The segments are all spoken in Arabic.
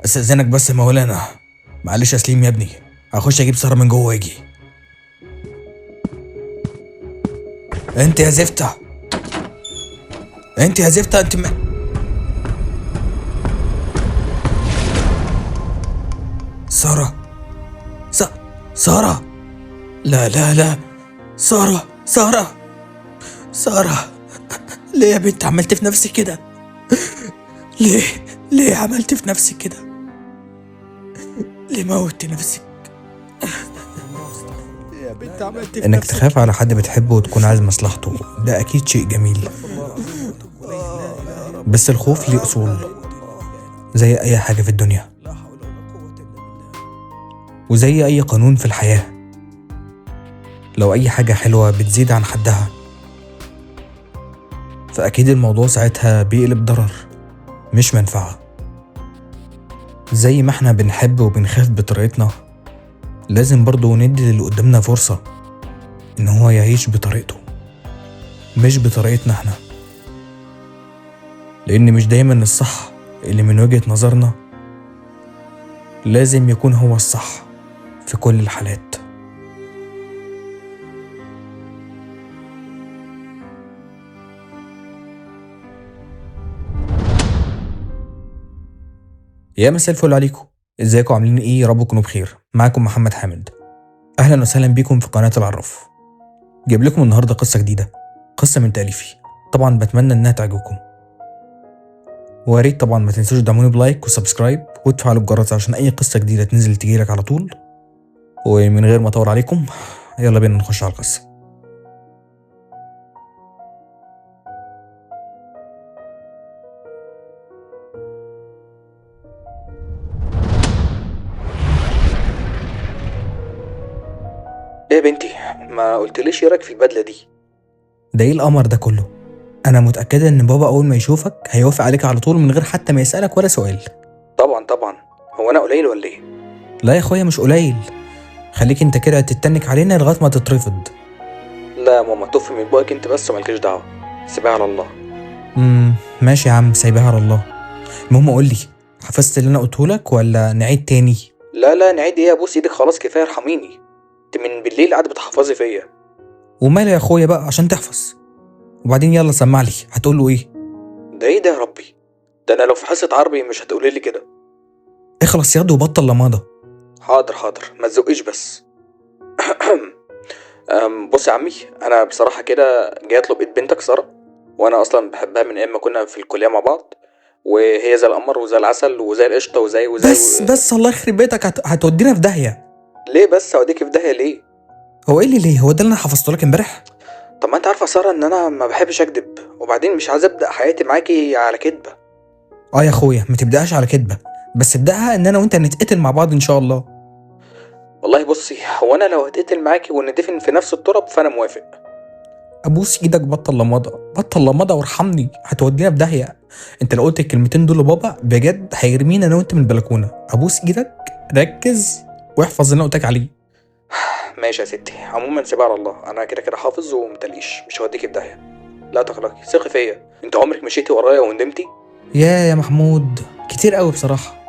استاذنك بس يا مولانا، معلش يا سليم يا ابني، هخش اجيب ساره من جوه واجي. انت يا زفته، انت ساره، ساره، لا لا لا، ساره، ليه يا بنت عملت في نفسك كده؟ ليه عملت في نفسك كده؟ ليه موتي نفسك؟ يا بنت عملت في انك تخاف على حد بتحبه وتكون عايز مصلحته، ده اكيد شيء جميل، بس الخوف ليه اصول زي اي حاجة في الدنيا، وزي اي قانون في الحياة. لو اي حاجة حلوة بتزيد عن حدها فاكيد الموضوع ساعتها بيقلب ضرر مش منفعة. زي ما احنا بنحب وبنخاف بطريقتنا، لازم برضو ندي اللي قدامنا فرصة ان هو يعيش بطريقته مش بطريقتنا احنا، لان مش دايما الصح اللي من وجهة نظرنا لازم يكون هو الصح في كل الحالات. يا مساء الفل عليكم، ازيكم عاملين ايه؟ يا رب تكونوا بخير. معاكم محمد حامد، اهلا وسهلا بيكم في قناة العراف. جايب لكم النهارده قصة جديدة، قصة من تأليفي، طبعا بتمنى انها تعجبكم، ويا ريت طبعا ما تنسوش تدعموني بلايك وسبسكرايب وتفعلوا الجرس عشان اي قصة جديدة تنزل تجيلك على طول. ومن غير ما اطول عليكم، يلا بينا نخش على القصة. ايه يا بنتي، ما قلتليش ايه رايك في البدله دي؟ ده ايه القمر ده كله؟ انا متأكدة ان بابا اول ما يشوفك هيوافق عليك على طول من غير حتى ما يسألك ولا سؤال. طبعا، هو انا قليل ولا ايه؟ لا يا اخويا مش قليل، خليك انت كده تتنك علينا لغاية ما تترفض. لا يا ماما، طفي من بقك انت بس ومالكيش دعوه، سيبها على الله. ماشي يا عم، سايبها على الله. المهم قول لي، حفظت اللي انا قلته لك ولا نعيد تاني؟ لا نعيد ايه، ابوس ايدك خلاص كفايه، ارحميني. انت من بالليل قاعده بتحفظي فيا. وماله يا اخويا بقى عشان تحفظ؟ وبعدين يلا سمع لي، هتقول له ايه؟ ده ايه ده يا ربي؟ ده انا لو في حصه عربي مش هتقولي لي كده. اخلص ياض وبطل لماضه. حاضر ما تزقيش بس. بص يا عمي، انا بصراحه كده جاي اطلب ايد بنتك ساره، وانا اصلا بحبها من ايام ما كنا في الكليه مع بعض، وهي زي القمر وزي العسل وزي القشطه وزي بس الله يخرب بيتك، هتودينا في داهيه. ليه بس اوديكي في داهيه ليه؟ هو ايه اللي ليه؟ هو ده اللي انا حفظته لك امبارح؟ طب ما انت عارفه ساره ان انا ما بحبش اكدب، وبعدين مش عايز ابدا حياتي معاكي على كدبه. يا اخويا ما تبداش على كدبه، بس ابداها ان انا وانت نتقتل مع بعض ان شاء الله. والله بصي، هو انا لو هتقتل معاكي وندفن في نفس التراب فانا موافق. ابوس ايدك، بطل لماضه وارحمني، هتودينا في داهيه. انت لو قلت الكلمتين دول لبابا بجد هيرمينا انا وانت من البلكونه. ابوس ايدك، ركز واحفظ اللي انا قلتك عليه. ماشي يا ستي، عموما سيبها على الله، انا كده حافظ ومتقلقيش، مش هوديكي في داهيه. لا تقلقي، ثقي فيا، انت عمرك مشيتي ورايا وندمتي؟ يا محمود كتير قوي بصراحه.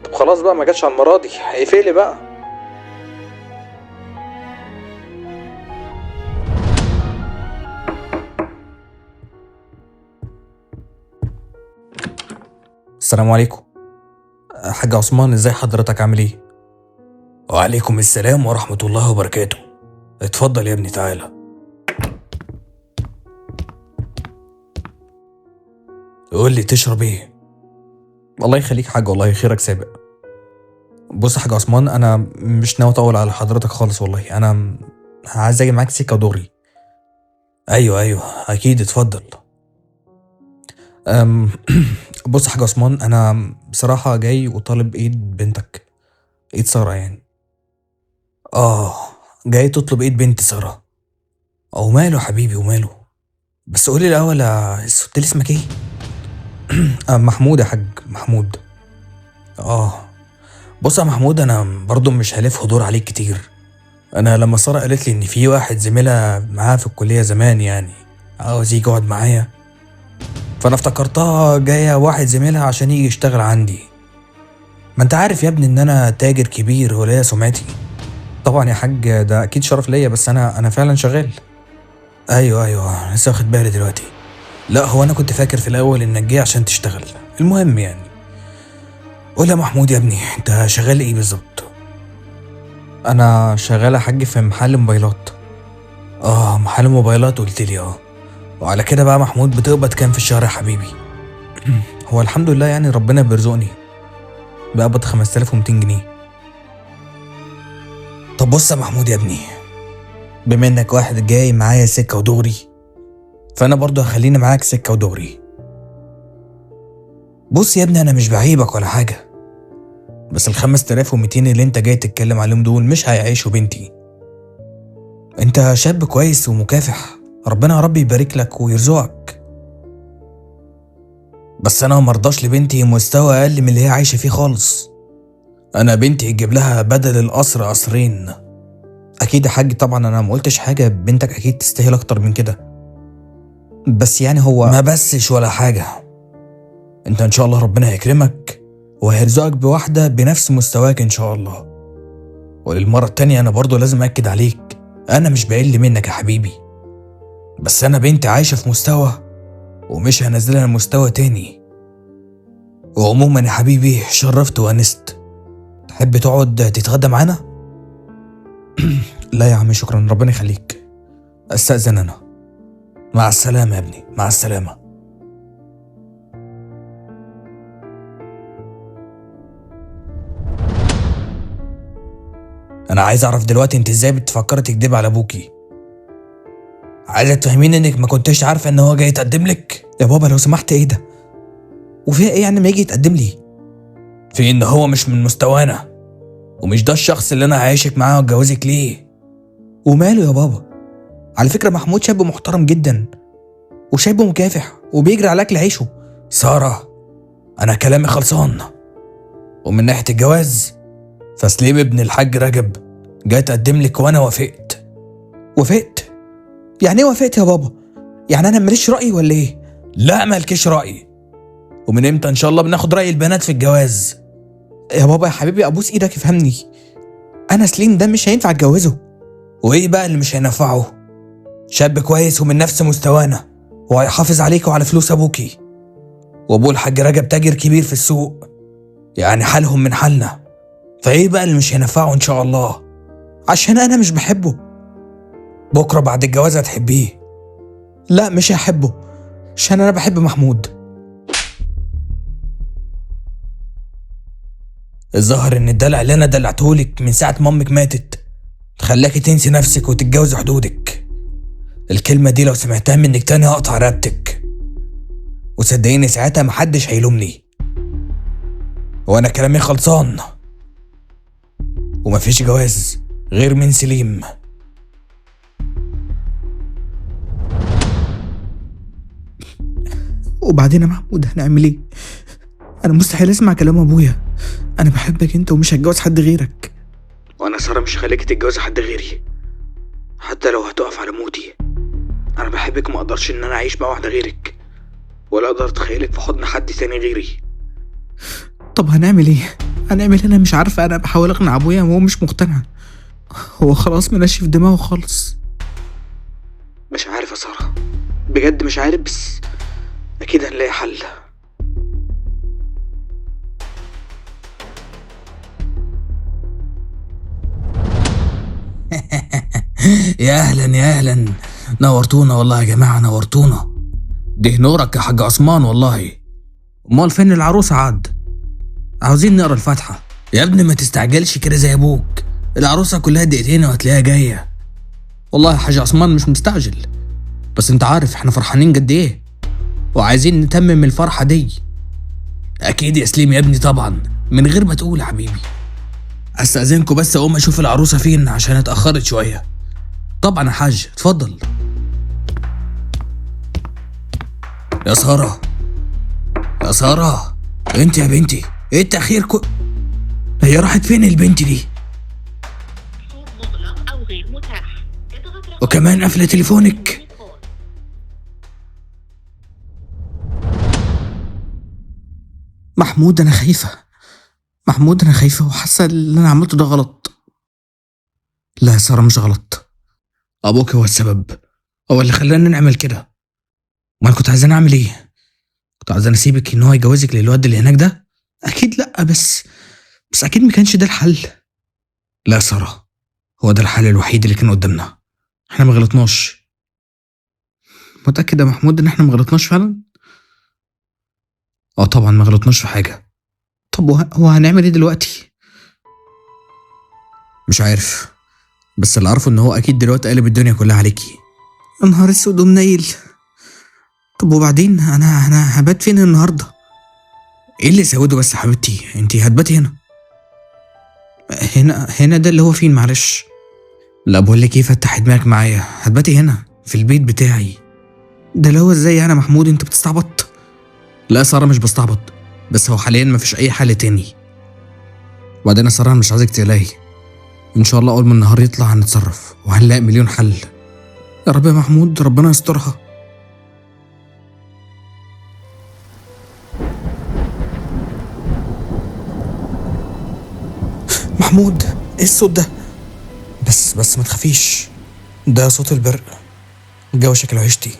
طب خلاص بقى، ما جاتش على المره دي، اقفلي بقى. السلام عليكم. حاج عثمان، ازاي حضرتك؟ عامل ايه؟ وعليكم السلام ورحمه الله وبركاته. اتفضل يا ابني، تعالى. قول لي تشرب ايه؟ الله يخليك حاج، والله خيرك سابق. بص يا حاج عثمان، انا مش ناوي اطول على حضرتك خالص، والله انا عايز اجي معاك سكه دغري. ايوه اكيد، اتفضل. بص يا حاج عثمان، انا بصراحه جاي وطالب ايد بنتك، ايد ساره يعني. جاي تطلب ايد بنت ساره؟ وماله حبيبي وماله، بس قولي الاول قلت لي اسمك ايه؟ محمود يا حاج، محمود. بص يا محمود، انا برضو مش هلف هدور عليك كتير. انا لما ساره قالت لي ان في واحد زميلها معاها في الكليه زمان يعني عاوز يجي يقعد معايا، فانا افتكرتها جايه واحد زميلها عشان يجي يشتغل عندي، ما انت عارف يا ابني ان انا تاجر كبير وليا سمعتي. طبعا يا حاج، ده اكيد شرف ليا، بس انا فعلا شغال. ايوه لسه واخد بالي دلوقتي. لا هو انا كنت فاكر في الاول انك جاي عشان تشتغل. المهم يعني، قول يا محمود يا ابني، انت شغال ايه بالظبط؟ انا شغال يا حاج في محل موبايلات. محل موبايلات قلت لي. وعلى كده بقى محمود، بتقبض كام في الشهر يا حبيبي؟ هو الحمد لله يعني ربنا بيرزقني، بقبض 5200 جنيه. طب بص يا محمود يا ابني، بما انك واحد جاي معايا سكة ودغري، فانا برضو هخليني معاك سكة ودغري. بص يا ابني، انا مش بعيبك ولا حاجة، بس 5200 اللي انت جاي تتكلم عليهم دول مش هيعيشوا بنتي. انت شاب كويس ومكافح، ربنا يا رب يبارك لك ويرزقك، بس انا مرضاش لبنتي مستوى اقل من اللي هي عايشة فيه خالص. انا بنتي يجيب لها بدل القصر قصرين. اكيد يا حاج، طبعا انا ما قلتش حاجة، بنتك اكيد تستاهل اكتر من كده، بس يعني هو ما بسش ولا حاجة. انت ان شاء الله ربنا هيكرمك وهيرزقك بواحدة بنفس مستواك ان شاء الله. وللمرة التانية انا برضو لازم اكد عليك، انا مش بقل منك يا حبيبي، بس انا بنتي عايشة في مستوى ومش هنزلها لمستوى تاني. وعموما يا حبيبي، شرفت وانست. تحب تقعد تتغدى معانا؟ لا يا عم شكرا، ربنا يخليك، استأذن انا. مع السلامة يا ابني، مع السلامة. انا عايز اعرف دلوقتي، انت ازاي بتفكري تكدب على ابوكي؟ عايزة تفهميني انك ما كنتش عارفة ان هو جاي يتقدم لك؟ يا بابا لو سمحت، ايه ده؟ وفيها ايه يعني ما يجي يتقدم لي؟ في ان هو مش من مستوانا، ومش ده الشخص اللي انا هعيشك معاه واتجوزك ليه. وماله يا بابا؟ على فكرة محمود شاب محترم جدا، وشاب مكافح وبيجري على اكل عيشه. سارة، انا كلامي خلصان. ومن ناحية الجواز، فسليم ابن الحاج رجب جاي تقدم لك وانا وافقت. وافقت؟ يعني ايه وافقت يا بابا؟ يعني انا ماليش رأي ولا ايه؟ لا مالكش رأي. ومن امتى ان شاء الله بناخد رأي البنات في الجواز؟ يا بابا يا حبيبي، ابوس ايدك افهمني، انا سليم ده مش هينفع اتجوزه. وايه بقى اللي مش هينفعه؟ شاب كويس ومن نفس مستوانا، وهيحافظ عليك وعلى فلوس ابوكي. وابوه الحاج رجب تاجر كبير في السوق، يعني حالهم من حالنا. فايه بقى اللي مش هينفعه ان شاء الله؟ عشان انا مش بحبه. بكره بعد الجواز هتحبيه. لا مش هحبه، عشان انا بحب محمود. الظاهر ان الدلع اللي انا دلعتهولك من ساعه ما امك ماتت خلاكي تنسي نفسك وتتجوزي حدودك. الكلمه دي لو سمعتها منك تاني هقطع رقبتك، وصدقيني ساعتها محدش هيلومني. وانا كلامي خلصان، ومفيش جواز غير من سليم. وبعدين يا محمود هنعمل ايه؟ انا مستحيل اسمع كلام ابويا، انا بحبك انت ومش هتجوز حد غيرك. وانا ساره مش هخليكي تتجوزي حد غيري، حتى لو هتقف على موتي. انا بحبك، ما اقدرش ان انا اعيش مع واحده غيرك، ولا اقدر اتخيلك في حضن حد تاني غيري. طب هنعمل ايه؟ انا مش عارفه، انا بحاول اقنع ابويا وهو مش مقتنع، هو خلاص منشف في دماغه خالص. مش عارف يا ساره، بجد مش عارف، بس اكيد هنلاقي حل. يا اهلا نورتونا والله يا جماعه، نورتونا. ده نورك يا حاج عثمان والله. امال فين العروسه عاد؟ عاوزين نقرا الفاتحه. يا ابني ما تستعجلش كده زي ابوك، العروسه كلها دقيقتين وهتلاقيها جايه. والله يا حاج عثمان مش مستعجل، بس انت عارف احنا فرحانين قد ايه، وعايزين نتمم الفرحه دي. اكيد يا سليم يا ابني، طبعا من غير ما تقول يا حبيبي. استاذنكم بس اقوم اشوف العروسه فين عشان اتاخرت شويه. طبعا يا حاج، اتفضل. يا ساره، يا ساره، انت يا بنتي ايه التاخير هي راحت فين البنت دي؟ صوت مغلق او غير متاح. وكمان قافله تليفونك. محمود انا خايفه، محمود انا خايفه وحاسه اللي انا عملته ده غلط. لا يا ساره مش غلط، ابوك هو السبب، هو اللي خلاني نعمل كده. ما انا كنت عايزين اعمل ايه؟ كنت عايزين اسيبك ان هو يجوزك للواد اللي هناك ده؟ اكيد لا، بس اكيد ما كانش ده الحل. لا يا ساره، هو ده الحل الوحيد اللي كان قدامنا. احنا ما غلطناش. متاكد يا محمود ان احنا ما غلطناش فعلا؟ اه طبعا ما غلطناش في حاجه. طب هو هنعمل ايه دلوقتي؟ مش عارف، بس اللي عارفه ان هو اكيد دلوقتي قلب الدنيا كلها عليكي. يا نهار اسود ومنيل. طب وبعدين انا هبات فين النهارده؟ ايه اللي سوده بس يا حبيبتي؟ انتي هتباتي هنا؟ هنا ده اللي هو فين معلش؟ لا بقول لك ايه، فتح دماغك معايا، هتباتي هنا في البيت بتاعي. ده اللي هو ازاي انا محمود؟ انت بتستعبط؟ لا يا ساره مش بستعبط، بس هو حاليا مفيش اي حل تاني. وبعدين يا ساره أنا مش عايزك تقلقي، ان شاء الله اول ما النهار يطلع هنتصرف وهنلاقي مليون حل. يا رب يا محمود، ربنا يسترها. محمود ايه الصوت ده؟ بس ما تخافيش، ده صوت البرق، الجو شكله هيشتي.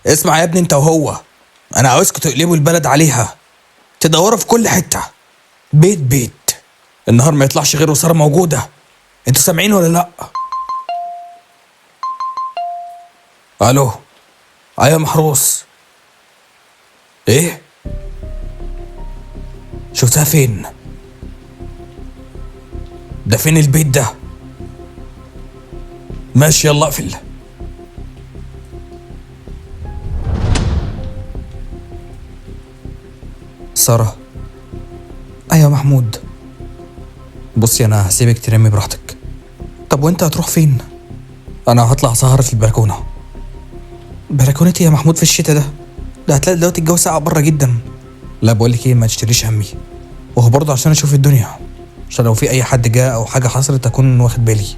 اسمع يا ابني انت وهو، انا عاوزكوا تقلبوا البلد عليها، تدوروا في كل حته، بيت بيت، النهار ما يطلعش غير وساره موجوده. انتوا سامعين ولا لا؟ الو، ايوه محروس. ايه؟ شفتها فين؟ ده فين البيت ده؟ ماشي يلا اقفل. سارة. ايوه محمود. بصي انا هسيبك تنامي براحتك. طب وانت هتروح فين؟ انا هطلع سهر في البلكونه. بلكونتي يا محمود في الشتاء ده هتلاقي دلوقتي الجو ساقع بره جدا. لا بقولك ايه، ما تشتريش همي، وهو برضه عشان اشوف الدنيا، عشان لو في اي حد جاء او حاجه حصلت اكون واخد بالي.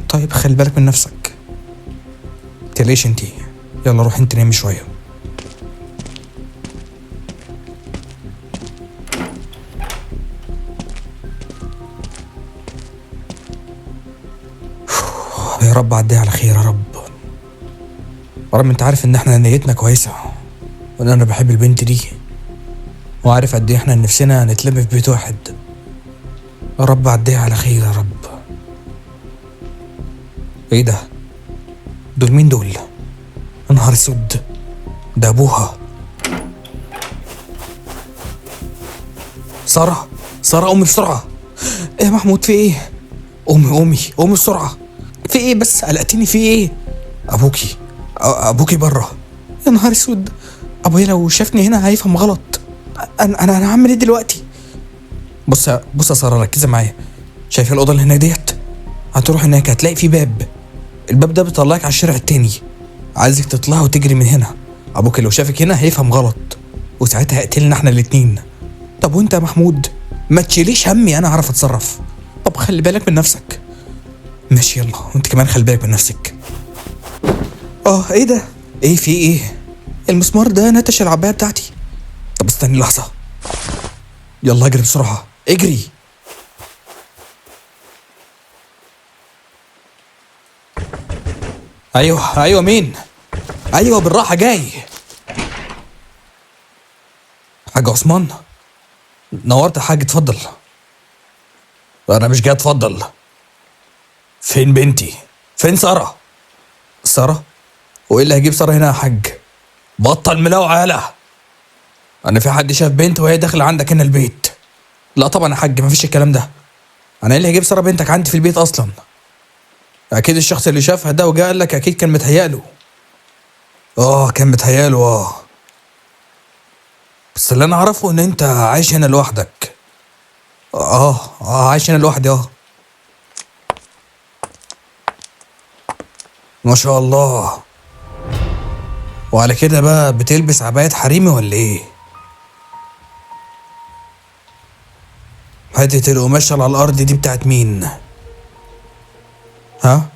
طيب خلي بالك من نفسك، متقلقيش انتي، يلا روحي انت نامي شويه. يا رب عديها على خير يا رب. يا رب انت عارف ان احنا نيتنا كويسه، وان انا بحب البنت دي، وعارف قد ايه احنا نفسنا نتلم في بيت واحد. يا رب عديها على خير يا رب. ايه ده؟ دول مين دول؟ يا نهار اسود، ده ابوها. ساره، ساره قومي بسرعه. ايه يا محمود في ايه؟ قومي بسرعه. في ايه بس؟ قلقتني في ايه؟ ابوكي بره. يا نهار اسود، ابويا لو شافني هنا هيفهم غلط. انا هعمل ايه دلوقتي؟ بص يا ساره ركزي معايا، شايفه الاوضه اللي هناك ديت؟ هتروح هناك هتلاقي في الباب ده بيطلعك على الشارع التاني، عايزك تطلع وتجري من هنا. ابوك لو شافك هنا هيفهم غلط، وساعتها هيقتلنا احنا الاتنين. طب وانت يا محمود؟ ما تشيليش همي، انا هعرف اتصرف. طب خلي بالك من نفسك. ماشي يلا، وانت كمان خلي بالك من نفسك. ايه ده؟ ايه في ايه؟ المسمار ده نتش العباية بتاعتي. طب استني لحظة، يلا اجري بسرعة، اجري. ايوه مين؟ ايوه بالراحة جاي. حاج عثمان، نورت يا حاج، اتفضل. انا مش جاي اتفضل. فين بنتي؟ فين سارة؟ سارة؟ وايه اللي هيجيب سارة هنا يا حاج؟ بطل ملوعة يالا. انا في حد شاف بنت وهي داخلة عندك هنا البيت؟ لا طبعا يا حاج، مفيش الكلام ده. انا ايه اللي هيجيب سارة بنتك عندي في البيت اصلا؟ اكيد الشخص اللي شافها ده وجا قال لك اكيد كان متهيأله. كان متهيأله. بس اللي انا اعرفه ان انت عايش هنا لوحدك. عايش هنا لوحدي. ما شاء الله. وعلى كده بقى بتلبس عباية حريمي ولا ايه؟ حتة القماشة على الارض دي بتاعت مين؟ ها؟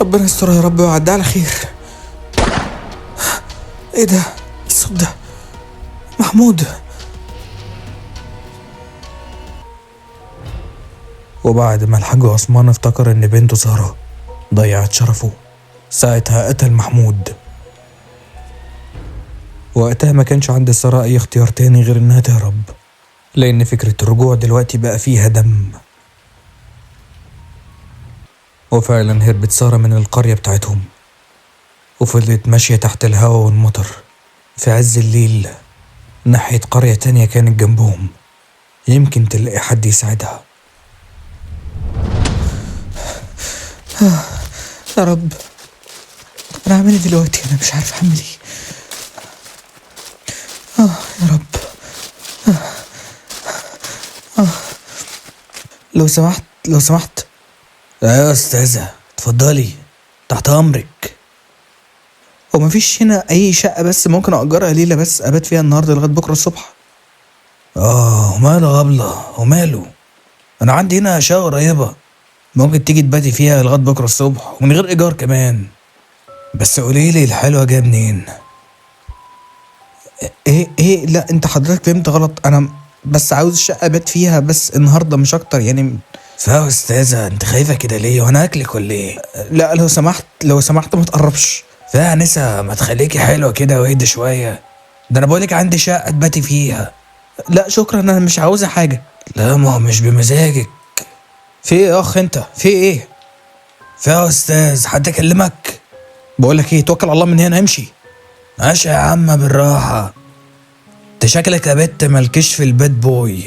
ربنا يستر يا رب ويعدي على خير. ايه ده؟ الصوت ده محمود. وبعد ما الحاج عثمان افتكر ان بنته سارة ضيعت شرفه، ساعتها قتل محمود. وقتها ما كانش عند سارة اي اختيار تاني غير انها تهرب، لان فكرة الرجوع دلوقتي بقى فيها دم. وفعلا هربت سارة من القرية بتاعتهم، وفضلت ماشية تحت الهوا والمطر في عز الليل ناحية قرية تانية كانت جنبهم، يمكن تلاقي حد يساعدها. يا رب، طب انا هعمل ايه دلوقتي؟ انا مش عارف اعمل ايه. يا رب. لو سمحت يا استاذة، اتفضلي تحت امرك. هو مفيش هنا اي شقة بس ممكن اجرها ليلة بس ابات فيها النهارده لغاية بكرة الصبح؟ وماله غبلة وماله، انا عندي هنا شقة قريبة ممكن تيجي تباتي فيها لغاية بكرة الصبح ومن غير ايجار كمان. بس قوليلي الحلوة جاية منين؟ ايه لا انت حضرتك فهمت غلط، انا بس عاوز شقة ابات فيها بس النهارده مش اكتر يعني. يا استاذة انت خايفة كده ليه؟ وانا اكلك ولا ايه؟ لا لو سمحت ما تقربش. يا نسا ما تخليكي حلوة كده واهدي شوية، ده انا بقولك عندي شقة تباتي فيها. لا شكرا انا مش عاوزة حاجة. لا ما هو مش بمزاجك. في ايه يا اخ انت؟ في ايه؟ يا استاذ حد يكلمك؟ بقولك ايه، توكل على الله من هنا امشي. ماشي يا عم بالراحة، انت شكلك يا بت مالكش في الباد بوي.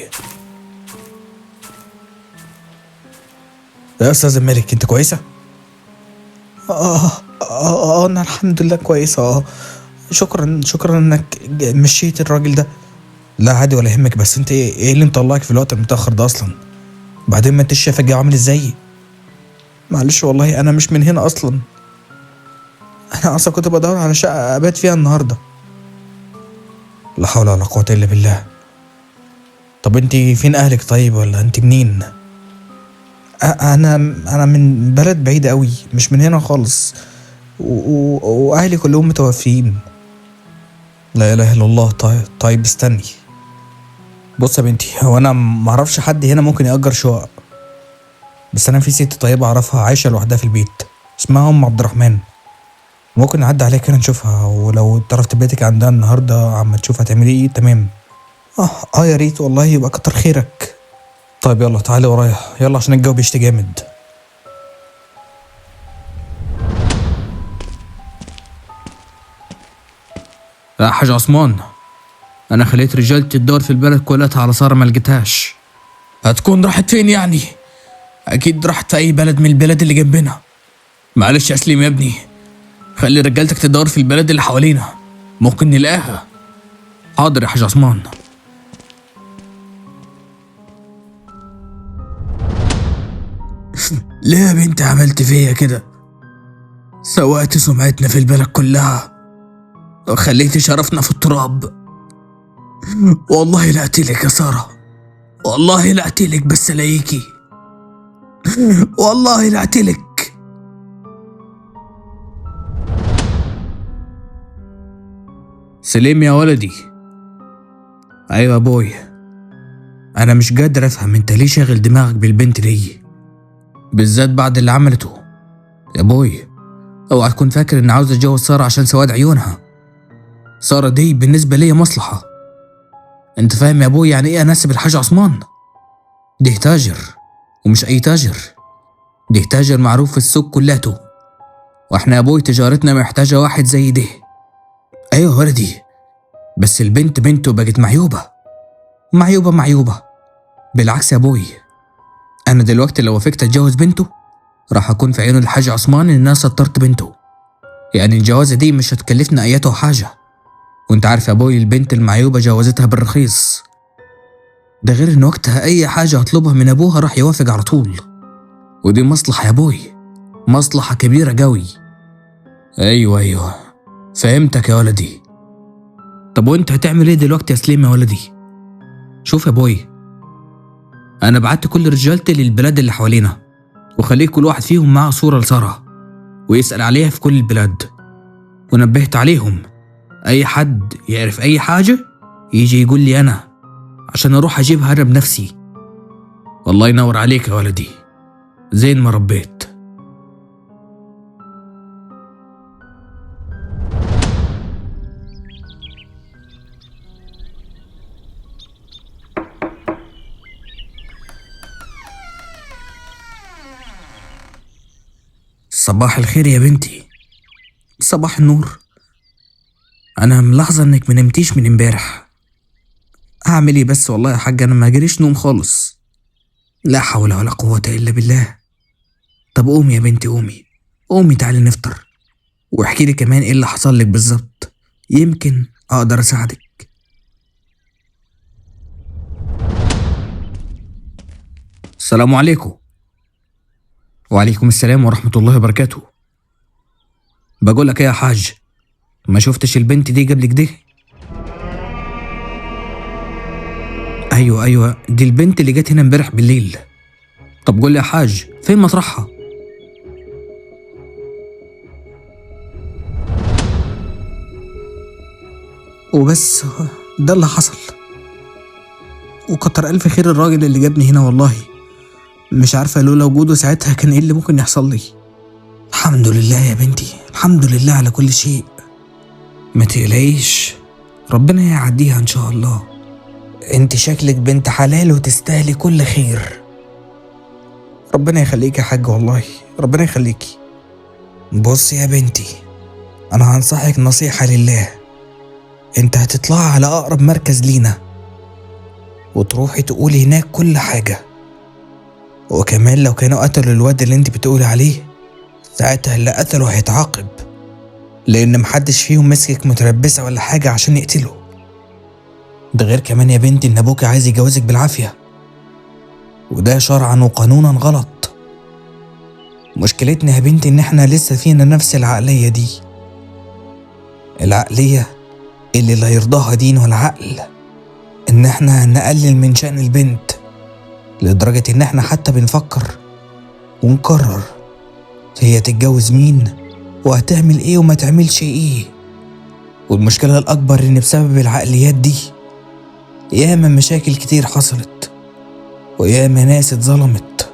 يا استاذ مالك انت كويسة؟ انا الحمد لله كويسة. شكرا انك مشيت الراجل ده. لا عادي ولا يهمك، بس انت ايه اللي مطلعك في الوقت المتأخر ده اصلا؟ بعدين ما انت شايف الجو عامل ازاي؟ معلش والله انا مش من هنا اصلا، انا اصلا كنت بدور على شقة ابات فيها النهارده. لا حول ولا قوة الا بالله. طب انت فين اهلك طيب، ولا انت منين؟ انا من بلد بعيدة قوي، مش من هنا خالص، واهلي كلهم متوفيين. لا اله الا الله. طيب استني. بص يا بنتي، هو انا معرفش حد هنا ممكن يأجر شقق، بس انا في ست طيبة اعرفها عايشة لوحدها في البيت، اسمها ام عبد الرحمن. ممكن نعدي عليها كده نشوفها، ولو تعرف تبيتك عندها النهارده عم تشوف هتعملي ايه. تمام. يا ريت والله، يبقى كتر خيرك. طيب يلا تعالي ورايا، يلا عشان الجو بيشتي جامد. يا حاج عثمان، انا خليت رجالتي تدور في البلد كلها على سارة ما لقيتهاش. هتكون راحت فين يعني؟ اكيد راحت في اي بلد من البلاد اللي جنبنا. معلش يا سليم يا ابني، خلي رجالتك تدور في البلد اللي حوالينا، ممكن نلاقيها. حاضر يا حاج عثمان. ليه يا بنتي عملت فيا كده؟ سوقت سمعتنا في البلد كلها وخليت شرفنا في التراب. والله لا اقتلك يا سارة، والله لا اقتلك بس الاقيكي، والله لا اقتلك. سليم يا ولدي. ايوه يا ابوي، انا مش قادر افهم انت ليه شاغل دماغك بالبنت دي بالذات بعد اللي عملته. يا ابوي اوعى تكون فاكر اني عاوز اتجوز سارة عشان سواد عيونها. سارة دي بالنسبة لي مصلحة. انت فاهم يا ابوي يعني ايه اناسب الحاج عثمان؟ ده تاجر، ومش اي تاجر، ده تاجر معروف في السوق كلاته، واحنا يا ابوي تجارتنا محتاجة واحد زي ده. ايوه ولدي، بس البنت بنته بقت معيوبة. بالعكس يا ابوي، انا دلوقتي لو وافقت اتجوز بنته راح اكون في عيون الحاج عثمان ان انا سطرت بنته، يعني الجوازة دي مش هتكلفنا اياته حاجة. وانت عارف يا ابوي البنت المعيوبة جوازتها بالرخيص، ده غير ان وقتها اي حاجة هطلبها من ابوها راح يوافق على طول، ودي مصلحة يا ابوي، مصلحة كبيرة قوي. ايوه فهمتك يا ولدي. طب وانت هتعمل ايه دلوقتي يا سليم يا ولدي؟ شوف يا ابوي، انا بعت كل رجالتي للبلاد اللي حوالينا، وخليك كل واحد فيهم معاه صورة لسارة، ويسأل عليها في كل البلاد، ونبهت عليهم أي حد يعرف أي حاجة يجي يقول لي أنا، عشان أروح أجيبها أنا بنفسي. والله ينور عليك يا ولدي، زين ما ربيت. صباح الخير يا بنتي. صباح النور. أنا ملاحظة إنك منمتيش من امبارح. أعمل إيه بس والله يا حاج، أنا ما جريش نوم خالص. لا حول ولا قوة إلا بالله. طب قومي يا بنتي، قومي تعالي نفطر، واحكي لي كمان إيه اللي حصل لك بالظبط، يمكن أقدر أساعدك. السلام عليكم. وعليكم السلام ورحمة الله وبركاته. بقولك ايه يا حاج، ما شفتش البنت دي قبل كده؟ ايوه دي البنت اللي جت هنا امبارح بالليل. طب قول لي يا حاج، فين مطرحها؟ وبس ده اللي حصل. وكتر الف خير الراجل اللي جابني هنا، والله مش عارفة لولا وجوده ساعتها كان ايه اللي ممكن يحصل لي. الحمد لله يا بنتي، الحمد لله على كل شيء. ما تقلقيش، ربنا يعديها ان شاء الله. انت شكلك بنت حلال وتستاهلي كل خير. ربنا يخليك يا حاج، والله ربنا يخليكي. بص يا بنتي، انا هنصحك نصيحة لله. انت هتطلعي على اقرب مركز لينا وتروحي تقولي هناك كل حاجة. وكمان لو كانوا قتلوا الواد اللي انت بتقولي عليه، ساعتها اللي قتله هيتعاقب، لان محدش فيهم مسكك متربسة ولا حاجة عشان يقتله. ده غير كمان يا بنتي ان ابوك عايز يجوزك بالعافية، وده شرعا وقانونا غلط. مشكلتنا يا بنتي ان احنا لسه فينا نفس العقلية دي، العقلية اللي لا يرضاها دين ولا عقل، ان احنا نقلل من شأن البنت لدرجة ان احنا حتى بنفكر ونقرر هي تتجوز مين وهتعمل ايه وما تعملش ايه. والمشكلة الاكبر ان بسبب العقليات دي ياما مشاكل كتير حصلت، وياما ناس اتظلمت،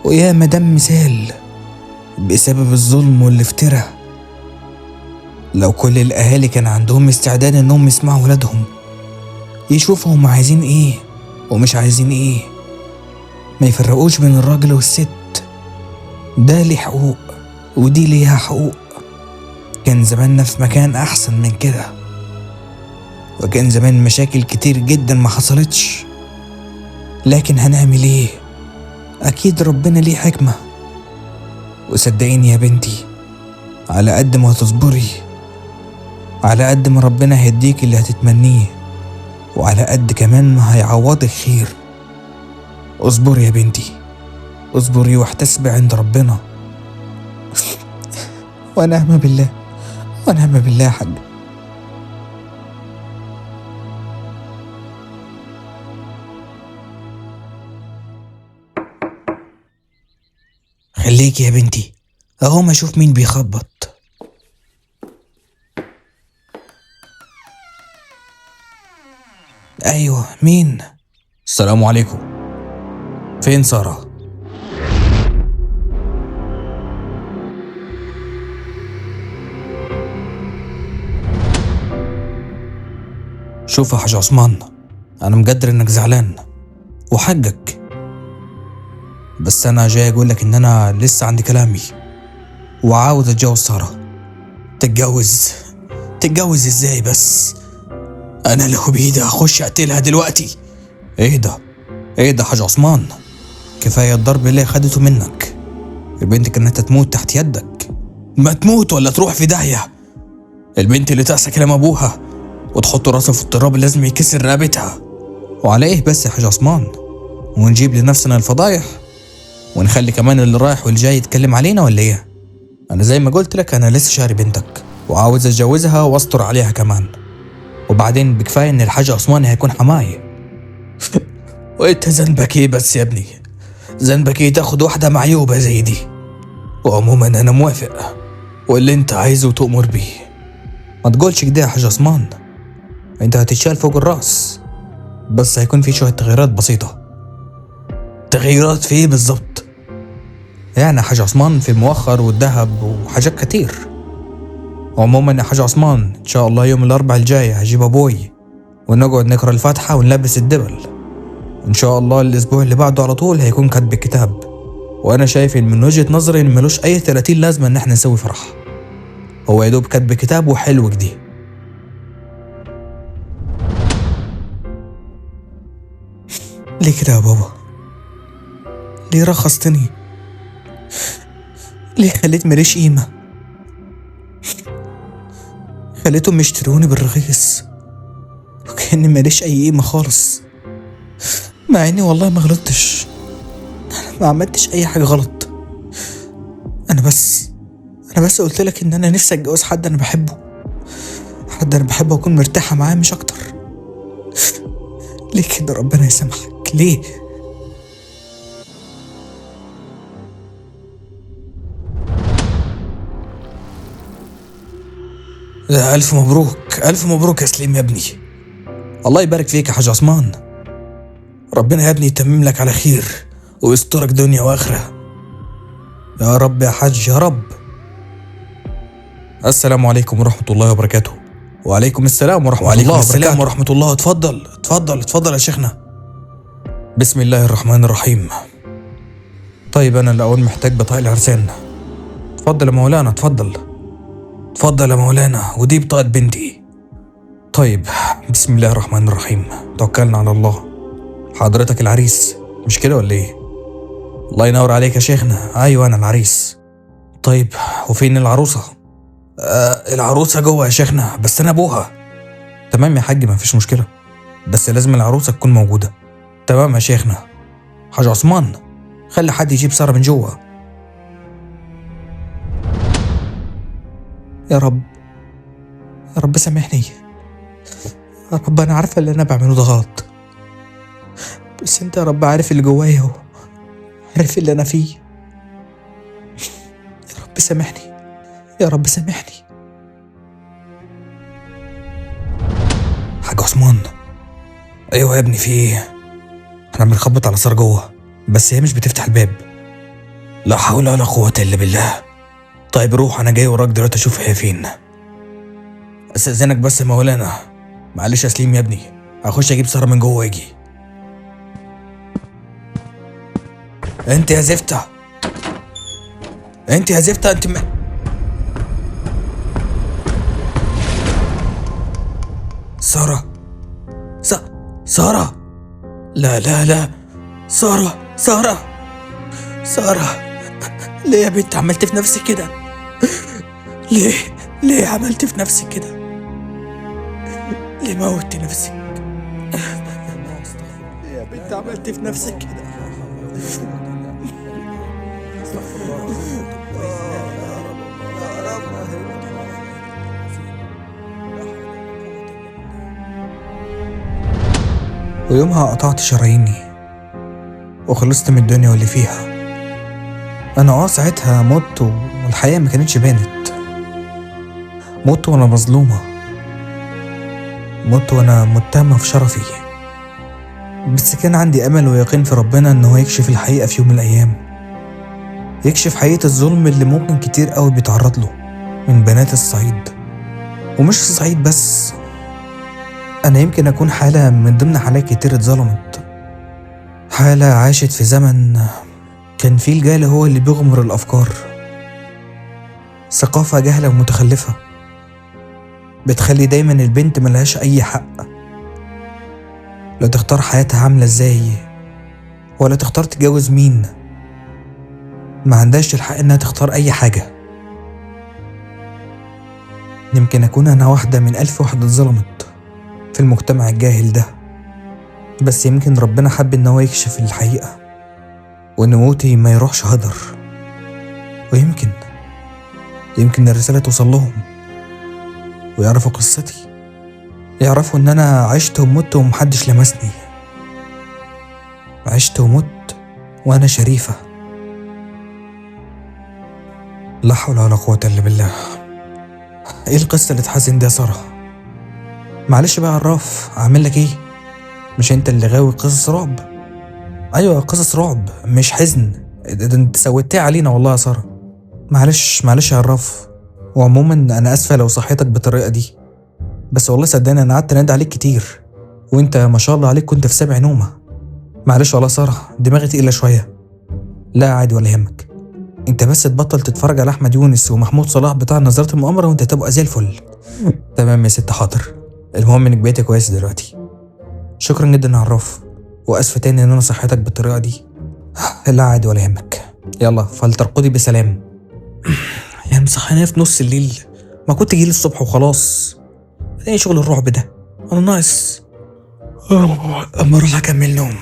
وياما دم سال بسبب الظلم والافتراء. لو كل الاهالي كان عندهم استعداد انهم يسمعوا ولادهم، يشوفوا هم عايزين ايه ومش عايزين ايه، ما يفرقوش بين الراجل والست، ده ليه حقوق ودي ليها حقوق، كان زماننا في مكان احسن من كده، وكان زمان مشاكل كتير جدا ما حصلتش. لكن هنعمل ايه؟ اكيد ربنا ليه حكمة. وصدقيني يا بنتي، على قد ما تصبري، على قد ما ربنا هيديك اللي هتتمنيه، وعلى قد كمان ما هيعوضك خير. اصبري يا بنتي، اصبري واحتسبي عند ربنا. ونعم بالله، ونعم بالله يا حاج. خليكي يا بنتي، اهو ما اشوف مين بيخبط. ايوه، مين؟ السلام عليكم. فين سارة؟ شوف يا حاج عثمان، انا مقدر انك زعلان وحقك، بس انا جاي اقولك ان انا لسه عندي كلامي وعاوز اتجوز سارة. تتجوز ازاي بس؟ انا لو بايدي اخش اقتلها دلوقتي. ايه ده يا حاج عثمان؟ كفايه الضرب اللي خدته منك. البنت كانت تموت تحت يدك. ما تموت ولا تروح في داهيه. البنت اللي تقسى كلام ابوها وتحط راسها في التراب لازم يكسر رقبتها. وعلى ايه بس يا حاج عثمان؟ ونجيب لنفسنا الفضايح ونخلي كمان اللي رايح واللي جاي يتكلم علينا ولا ايه؟ انا زي ما قلت لك، انا لسه شاري بنتك وعاوز اتجوزها واستر عليها كمان. وبعدين بكفايه ان الحاج عثمان هيكون حماي. وانت ذنبك ايه بس يا ابني؟ ذنبك ايه تاخد واحده معيوبه زي دي؟ وعموما انا موافق، واللي انت عايزه تؤمر بيه. ما تقولش كده يا حاج عثمان، انت هتتشال فوق الراس، بس هيكون في شوية تغييرات بسيطة. تغييرات في ايه بالظبط؟ يعني يا حاج عثمان في المؤخر والذهب وحاجات كتير. عموما يا حاج عثمان ان شاء الله يوم الاربعاء الجاي هجيب ابوي ونقعد نقرا الفاتحة ونلبس الدبل. ان شاء الله الاسبوع اللي بعده على طول هيكون كاتب الكتاب. وانا شايف ان من وجهة نظري ان ملوش اي 30 لازمة ان احنا نسوي فرح، هو يدوب كاتب كتاب وحلو كده. ليه كده يا بابا؟ ليه رخصتني؟ ليه خليت ماليش قيمة؟ خليتهم يشتروني بالرخيص وكأني ماليش أي قيمة خالص، مع إني والله ما غلطتش، أنا ما عملتش أي حاجة غلط. أنا بس قلت لك إن أنا نفسي أتجوز حد أنا بحبه، حد أنا بحبه وأكون مرتاحة معاه مش أكتر. ليه كده؟ ربنا يسامحك. ليه؟ ألف مبروك، ألف مبروك يا سليم يا ابني. الله يبارك فيك يا حاج عثمان، ربنا يا ابني يتمم لك على خير ويسترك دنيا وآخرة يا رب يا حاج يا رب. السلام عليكم ورحمة الله وبركاته. وعليكم السلام ورحمة الله وبركاته. ورحمة الله. اتفضل اتفضل اتفضل يا شيخنا. بسم الله الرحمن الرحيم. طيب أنا الأول محتاج بطاقة العرسان. اتفضل يا مولانا اتفضل. اتفضل يا مولانا، ودي بطاقة بنتي. طيب بسم الله الرحمن الرحيم، توكلنا على الله. حضرتك العريس مش كده ولا ايه؟ الله ينور عليك يا شيخنا، ايوه انا العريس. طيب وفين العروسة؟ العروسة جوه يا شيخنا، بس انا ابوها. تمام يا حاج مفيش مشكلة، بس لازم العروسة تكون موجودة. تمام يا شيخنا. حاج عثمان خلي حد يجيب سارة من جوه. يا رب يا رب سامحني يا رب، انا عارفه اللي انا بعمله ده غلط، بس انت يا رب عارف اللي جوايا وعارف اللي انا فيه. يا رب سامحني يا رب سامحني. حاج عثمان. ايوه يا ابني في ايه؟ احنا بنخبط على سارة جوه بس هي مش بتفتح الباب. لا حول ولا قوة الا بالله. طيب روح، انا جاي وراك دلوقتي اشوف هي فين. استاذنك بس يا مولانا، معلش يا سليم يا ابني، هخش اجيب سارة من جوه واجي. انت يا زفتة، انت يا زفتة، انت سارة سارة، لا لا لا، سارة سارة سارة، ليه يا بنت عملت في نفسك كده؟ ليه عملت في نفسك كده؟ ليه موتي نفسك؟ ليه يا بنت عملت في نفسك كده؟ ويومها قطعت شراييني وخلصت من الدنيا واللي فيها. انا ساعتها مت والحقيقة ما كانتش بانت. مت وانا مظلومة، مت وانا متهمة في شرفي، بس كان عندي امل ويقين في ربنا انه يكشف الحقيقة في يوم من الايام، يكشف حقيقة الظلم اللي ممكن كتير قوي بيتعرض له من بنات الصعيد. ومش الصعيد بس، انا يمكن اكون حالة من ضمن حالات كتير اتظلمت، حالة عاشت في زمن كان فيه الجهل هو اللي بيغمر الافكار، ثقافة جهلة ومتخلفة بتخلي دايما البنت ملهاش اي حق، لا تختار حياتها عاملة ازاي ولا تختار تتجوز مين، ما عندهاش الحق انها تختار اي حاجة. يمكن اكون انا واحدة من 1000 واحدة اتظلمت في المجتمع الجاهل ده، بس يمكن ربنا حب ان هو يكشف الحقيقة وان موتي ما يروحش هدر، ويمكن الرسالة توصل لهم ويعرفوا قصتي، يعرفوا ان انا عشت ومت ومحدش لمسني، عشت ومت وانا شريفة. لا حول ولا قوة الا بالله. ايه القصة اللي تحزن دي يا سارة؟ معلش بقى يا عراف، اعمل لك ايه؟ مش انت اللي غاوي قصص رعب؟ ايوه قصص رعب مش حزن. ده انت سويتيه علينا والله يا سارة. معلش يا عراف. وعموما انا اسفة لو صحيتك بالطريقة دي، بس والله صدقني انا قعدت انادي عليك كتير، وانت ما شاء الله عليك كنت في 7 نومة. معلش والله يا سارة، دماغي تقيلة شوية. لا عادي ولا يهمك، انت بس تبطل تتفرج على احمد يونس ومحمود صلاح بتاع نظارة المؤامرة وانت تبقى زي الفل. تمام يا ست، حاضر. المهم انك بقيت كويس دلوقتي. شكرا جدا يا عراف، واسف تاني ان انا صحيتك بالطريقة دي. لا عادي ولا يهمك. يلا فلترقدي بسلام. يعني مصحيني في نص الليل، ما كنت جيلي الصبح وخلاص. ايه شغل الرعب ده؟ انا ناقص اما اروح اكمل نوم.